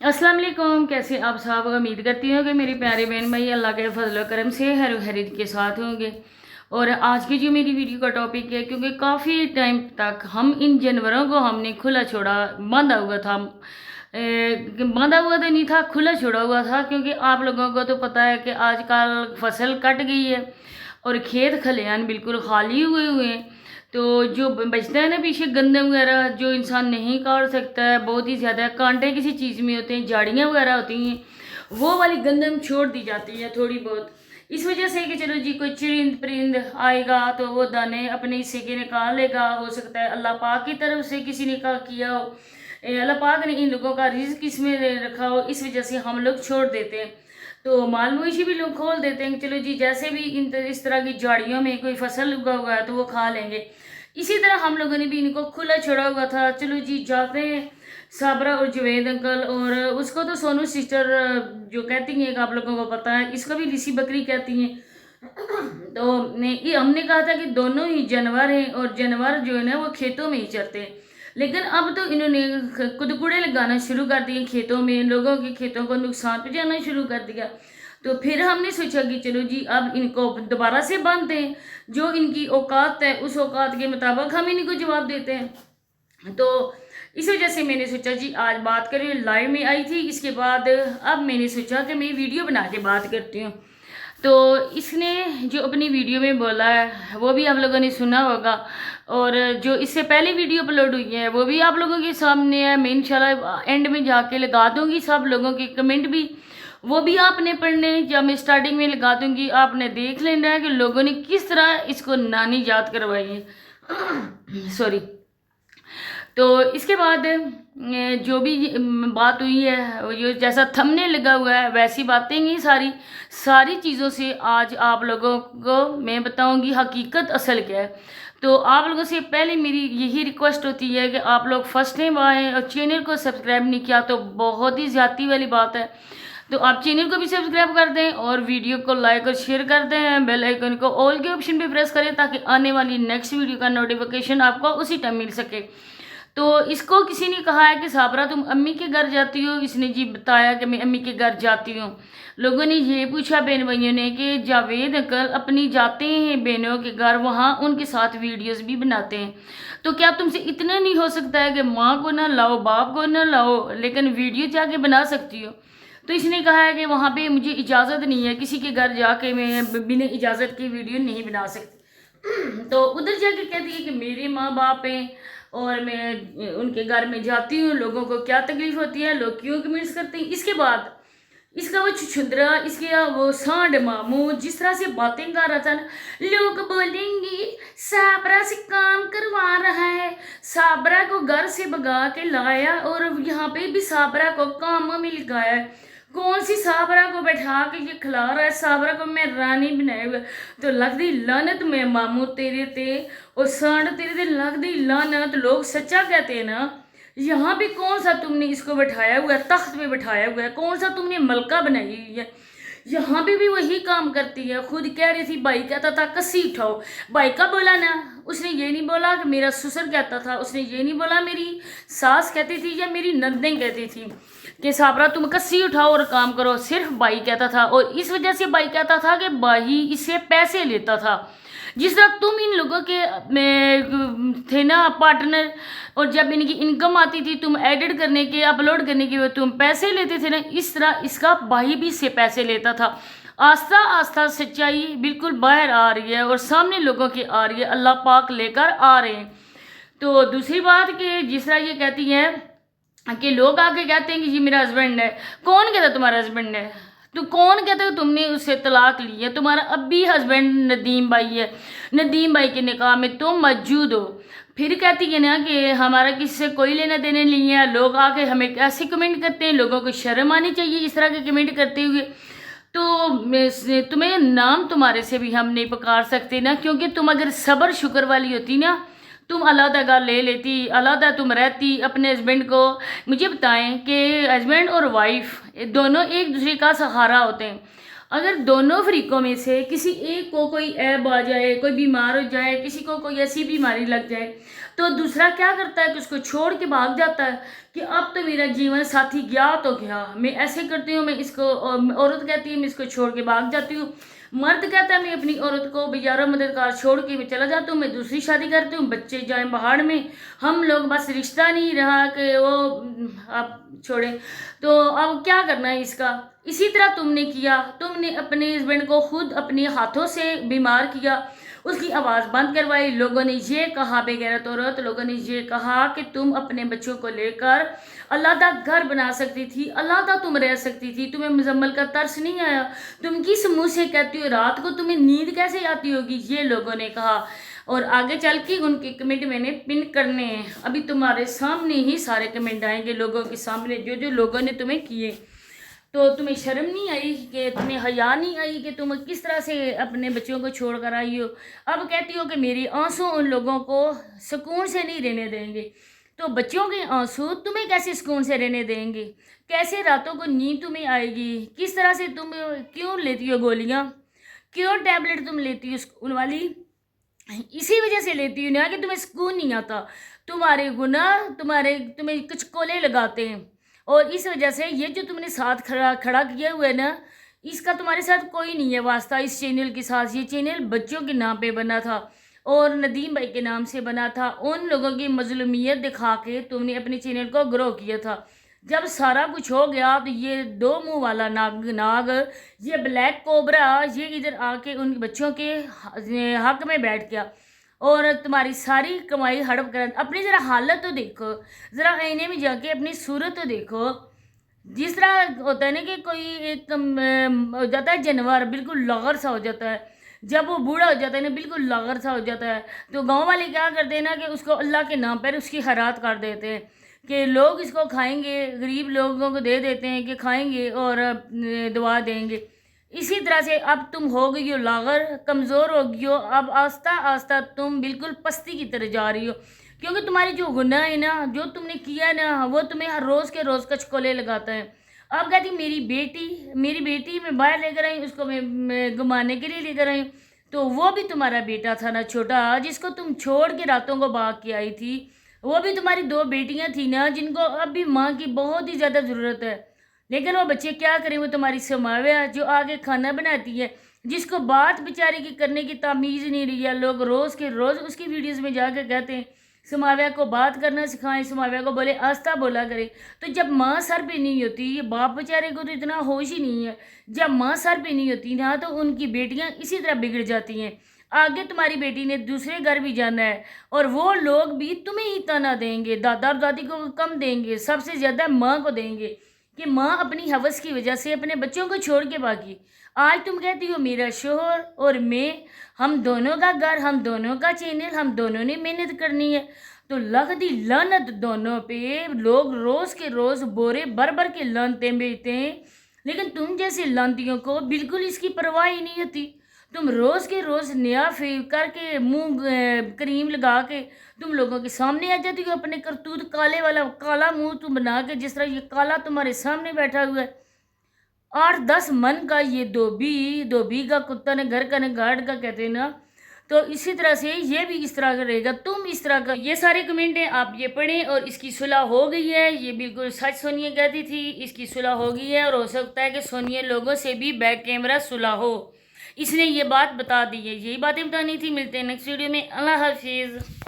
अस्सलाम वालेकुम। कैसे आप साहब? उम्मीद करती हूँ कि मेरे प्यारे बहन भाई अल्लाह के फजल व करम से खैर खैरियत के साथ होंगे। और आज की जो मेरी वीडियो का टॉपिक है, क्योंकि काफ़ी टाइम तक हम इन जानवरों को हमने खुला छोड़ा बांधा हुआ था, बांधा हुआ तो नहीं था, खुला छोड़ा हुआ था। क्योंकि आप लोगों को तो पता है कि आजकल फसल कट गई है और खेत खलिहान बिल्कुल खाली हुए हुए हैं। तो जो बचता है ना पीछे गंदम वगैरह जो इंसान नहीं काट सकता है, बहुत ही ज़्यादा कांटे किसी चीज़ में होते हैं, झाड़ियाँ वगैरह होती हैं, वो वाली गंदम छोड़ दी जाती है थोड़ी बहुत। इस वजह से कि चलो जी कोई चिरिंद परिंद आएगा तो वो दाने अपने हिस्से के निकाल लेगा। हो सकता है अल्लाह पाक की तरफ से किसी ने कहा किया हो, अल्लाह पाक ने इन लोगों का रिज्क इसमें रखा हो, इस वजह से हम लोग छोड़ देते हैं। तो माल मवेशी भी लोग खोल देते हैं, चलो जी जैसे भी इस तरह की झाड़ियों में कोई फसल उगा हुआ है तो वो खा लेंगे। इसी तरह हम लोगों ने भी इनको खुला छोड़ा हुआ था। चलो जी जाते हैं साबरा और जुवेद अंकल, और उसको तो सोनू सिस्टर जो कहती हैं कि आप लोगों को पता है, इसको भी लिसी बकरी कहती हैं। तो ये हमने कहा था कि दोनों ही जानवर हैं और जानवर जो है ना वो खेतों में ही चरते हैं। लेकिन अब तो इन्होंने कुदकुड़े लगाना शुरू कर दिए खेतों में, लोगों के खेतों को नुकसान पहुंचाना शुरू कर दिया। तो फिर हमने सोचा कि चलो जी अब इनको दोबारा से बांधते हैं, जो इनकी औकात है उस औकात के मुताबिक हम इनको जवाब देते हैं। तो इस वजह से मैंने सोचा जी आज बात करें, लाइव में आई थी, इसके बाद अब मैंने सोचा कि मैं वीडियो बना के बात करती हूँ। तो इसने जो अपनी वीडियो में बोला है वो भी आप लोगों ने सुना होगा, और जो इससे पहले वीडियो अपलोड हुई है वो भी आप लोगों के सामने है। मैं इंशाल्लाह एंड में जाके लगा दूंगी सब लोगों के कमेंट भी, वो भी आपने पढ़ने, जब मैं स्टार्टिंग में लगा दूंगी आपने देख लेना है कि लोगों ने किस तरह इसको नानी याद करवाई है। सॉरी। तो इसके बाद जो भी बात हुई है, जो जैसा थंबनेल लगा हुआ है वैसी बातें ही सारी सारी चीज़ों से आज आप लोगों को मैं बताऊंगी हकीकत असल क्या है। तो आप लोगों से पहले मेरी यही रिक्वेस्ट होती है कि आप लोग फर्स्ट टाइम आए और चैनल को सब्सक्राइब नहीं किया तो बहुत ही ज़्यादती वाली बात है। तो आप चैनल को भी सब्सक्राइब कर दें और वीडियो को लाइक और शेयर कर दें, बेल आइकन को ऑल के ऑप्शन पे प्रेस करें ताकि आने वाली नेक्स्ट वीडियो का नोटिफिकेशन आपको उसी टाइम मिल सके। तो इसको किसी ने कहा है कि साबरा तुम अम्मी के घर जाती हो, इसने जी बताया कि मैं अम्मी के घर जाती हूँ। लोगों ने ये पूछा बहन भाइयों ने कि जावेद अंकल अपनी जाते हैं बहनों के घर, वहाँ उनके साथ वीडियोस भी बनाते हैं, तो क्या तुमसे इतना नहीं हो सकता है कि माँ को ना लाओ बाप को ना लाओ लेकिन वीडियो जाके बना सकती हो? तो इसने कहा है कि वहाँ पे मुझे इजाज़त नहीं है, किसी के घर जाके मैं बिना इजाज़त की वीडियो नहीं बना सकती। तो उधर जाके कहती है कि मेरे माँ बाप हैं और मैं उनके घर में जाती हूँ, लोगों को क्या तकलीफ होती है, लोग क्यों कमेंट्स करते हैं। इसके बाद इसका वो छुछुंदरा, इसके वो सांड मामू जिस तरह से बातें कर रहा था ना, लोग बोलेंगे साबरा से काम करवा रहा है, साबरा को घर से भगा के लाया और यहाँ पे भी साबरा को काम में लगाया है। कौन सी साबरा को बैठा के ये खिला रहा है, साबरा को मैं रानी बनाया हुआ। तो लगती लानत मैं मामू तेरे ते और सांड तेरे ते लगती लानत। लोग सच्चा कहते हैं ना, यहाँ पे कौन सा तुमने इसको बैठाया हुआ है, तख्त पे बैठाया हुआ है, कौन सा तुमने मलका बनाई हुई है। यहाँ पे भी वही काम करती है। खुद कह रही थी भाई कहता था कस्सी उठाओ, भाई का बोला ना, उसने ये नहीं बोला कि मेरा ससुर कहता था, उसने ये नहीं बोला मेरी सास कहती थी या मेरी नंदें कहती थी कि साबरा तुम कस्सी उठाओ और काम करो, सिर्फ भाई कहता था। और इस वजह से भाई कहता था कि भाई इससे पैसे लेता था। जिस तरह तुम इन लोगों के थे ना पार्टनर, और जब इनकी इनकम आती थी तुम एडिट करने के अपलोड करने के तुम पैसे लेते थे ना, इस तरह इसका भाई भी इससे पैसे लेता था। आस्ता आस्ता सच्चाई बिल्कुल बाहर आ रही है और सामने लोगों की आ रही है, अल्लाह पाक लेकर आ रहे हैं। तो दूसरी बात कि जिस तरह ये कहती हैं कि लोग आके कहते हैं कि जी मेरा हस्बैंड है, कौन कहता तुम्हारा हस्बैंड है? तो कौन कहता है तुमने उससे तलाक ली है? तुम्हारा अब भी हस्बैंड नदीम भाई है, नदीम भाई के निकाह में तुम मौजूद हो। फिर कहती है ना कि हमारा किसी से कोई लेना देने नहीं है। लोग आके हमें ऐसे कमेंट करते हैं, लोगों को शर्म आनी चाहिए इस तरह के कमेंट करते हुए। तो तुम्हें नाम तुम्हारे से भी हम नहीं पुकार सकते ना, क्योंकि तुम अगर सब्र शुक्र वाली होती ना, तुम अलहदा घर ले लेती, अलहदा तुम रहती अपने हस्बैंड को। मुझे बताएं कि हस्बैंड और वाइफ दोनों एक दूसरे का सहारा होते हैं। اگر دونوں فریقوں میں سے کسی ایک کو کوئی عیب آ جائے، کوئی بیمار ہو جائے، کسی کو کوئی ایسی بیماری لگ جائے، تو دوسرا کیا کرتا ہے کہ اس کو چھوڑ کے بھاگ جاتا ہے کہ اب تو میرا جیون ساتھی گیا تو گیا، میں ایسے کرتی ہوں، میں اس کو، عورت کہتی ہے میں اس کو چھوڑ کے بھاگ جاتی ہوں، مرد کہتا ہے میں اپنی عورت کو بیچارہ مددگار چھوڑ کے میں چلا جاتا ہوں، میں دوسری شادی کرتی ہوں، بچے جائیں باہر میں، ہم لوگ بس رشتہ نہیں رہا کہ وہ آپ چھوڑیں۔ تو اب کیا کرنا ہے اس کا؟ اسی طرح تم نے کیا، تم نے اپنے ہسبینڈ کو خود اپنے ہاتھوں سے بیمار کیا، اس کی آواز بند کروائی، لوگوں نے یہ کہا، بے غیرت عورت، لوگوں نے یہ کہا کہ تم اپنے بچوں کو لے کر علیحدہ گھر بنا سکتی تھی، علیحدہ تم رہ سکتی تھی، تمہیں مزمل کا ترس نہیں آیا، تم کس منہ سے کہتی ہو رات کو تمہیں نیند کیسے آتی ہوگی، یہ لوگوں نے کہا۔ اور آگے چل کے ان کے کمنٹ میں نے پن کرنے ہیں، ابھی تمہارے سامنے ہی سارے کمنٹ آئیں گے لوگوں کے سامنے، جو لوگوں نے تمہیں کیے۔ تو تمہیں شرم نہیں آئی کہ تمہیں حیا نہیں آئی کہ تم کس طرح سے اپنے بچوں کو چھوڑ کر آئی ہو؟ اب کہتی ہو کہ میری آنسو ان لوگوں کو سکون سے نہیں رہنے دیں گے، تو بچوں کے آنسو تمہیں کیسے سکون سے رہنے دیں گے؟ کیسے راتوں کو نیند تمہیں آئے گی؟ کس طرح سے تم کیوں لیتی ہو گولیاں، کیوں ٹیبلٹ تم لیتی ہو سکون والی؟ اسی وجہ سے لیتی ہو نا کہ تمہیں سکون نہیں آتا، تمہارے گناہ تمہیں کچھ کولے لگاتے ہیں، اور اس وجہ سے یہ جو تم نے ساتھ کھڑا کیا ہوا ہے نا، اس کا تمہارے ساتھ کوئی نہیں ہے واسطہ اس چینل کے ساتھ۔ یہ چینل بچوں کے نام پہ بنا تھا اور ندیم بھائی کے نام سے بنا تھا، ان لوگوں کی مظلومیت دکھا کے تم نے اپنے چینل کو گرو کیا تھا۔ جب سارا کچھ ہو گیا تو یہ دو منہ والا ناگ، یہ بلیک کوبرا، یہ ادھر آ کے ان بچوں کے حق میں بیٹھ گیا اور تمہاری ساری کمائی ہڑپ کر۔ اپنی ذرا حالت تو دیکھو، ذرا آئینے میں جا کے اپنی صورت تو دیکھو، جس طرح ہوتا ہے نا کہ کوئی ایک ہو جاتا ہے جانور، بالکل لاغر سا ہو جاتا ہے، جب وہ بوڑھا ہو جاتا ہے نا بالکل لاغر سا ہو جاتا ہے، تو گاؤں والے کیا کرتے ہیں نا کہ اس کو اللہ کے نام پر اس کی خیرات کر دیتے ہیں کہ لوگ اس کو کھائیں گے، غریب لوگوں کو دے دیتے ہیں کہ کھائیں گے اور دعا دیں گے۔ اسی طرح سے اب تم ہو گئی ہو لاغر، کمزور ہو گئی ہو، اب آہستہ آہستہ تم بالکل پستی کی طرح جا رہی ہو، کیونکہ تمہاری جو گناہ ہے نا، جو تم نے کیا ہے نا، وہ تمہیں ہر روز کے روز کچکولے لگاتا ہے۔ اب کہتی میری بیٹی میں باہر لے کر آئی، اس کو میں گھمانے کے لیے لے کر آئی، تو وہ بھی تمہارا بیٹا تھا نا چھوٹا، جس کو تم چھوڑ کے راتوں کو بھاگ کے آئی تھی، وہ بھی تمہاری دو بیٹیاں تھیں نا، جن کو اب بھی ماں کی بہت ہی زیادہ ضرورت ہے، لیکن وہ بچے کیا کریں؟ وہ تمہاری سماویہ جو آگے کھانا بناتی ہے، جس کو بات بیچاری کی کرنے کی تمیز نہیں رہی ہے، لوگ روز کے روز اس کی ویڈیوز میں جا کے کہتے ہیں سماویہ کو بات کرنا سکھائیں، سماویہ کو بولے آہستہ بولا کرے۔ تو جب ماں سر پہ نہیں ہوتی، یہ باپ بیچارے کو تو اتنا ہوش ہی نہیں ہے، جب ماں سر پہ نہیں ہوتی نا تو ان کی بیٹیاں اسی طرح بگڑ جاتی ہیں۔ آگے تمہاری بیٹی نے دوسرے گھر بھی جانا ہے، اور وہ لوگ بھی تمہیں ہی تانا دیں گے، دادا اور دادی کو کم دیں گے، سب سے زیادہ ماں کو دیں گے کہ ماں اپنی ہوس کی وجہ سے اپنے بچوں کو چھوڑ کے بھاگی۔ آج تم کہتی ہو میرا شوہر اور میں، ہم دونوں کا گھر، ہم دونوں کا چینل، ہم دونوں نے محنت کرنی ہے، تو لغ دی لعنت دونوں پہ۔ لوگ روز کے روز بورے بھر کے لانتے بیچتے ہیں، لیکن تم جیسے لانتیوں کو بالکل اس کی پرواہ ہی نہیں ہوتی۔ تم روز کے روز نیا کر کے منہ کریم لگا کے تم لوگوں کے سامنے آ جاتی ہو، اپنے کرتوت کالے والا کالا منہ تم بنا کے، جس طرح یہ کالا تمہارے سامنے بیٹھا ہوا ہے، 8-10 من کا یہ دھوبی کا کتا نے گھر کا نے گارڈ کا کہتے ہیں نا، تو اسی طرح سے یہ بھی اس طرح کا رہے گا، تم اس طرح کا۔ یہ سارے کمنٹ ہیں، آپ یہ پڑھیں، اور اس کی صلح ہو گئی ہے، یہ بالکل سچ سونیا کہتی تھی، اس کی صلح ہو گئی ہے، اور ہو سکتا ہے کہ سونیا لوگوں سے بھی بیک کیمرہ صلح ہو، اس نے یہ بات بتا دی ہے، یہی باتیں بتانی تھی۔ ملتے ہیں نیکسٹ ویڈیو میں، اللہ حافظ۔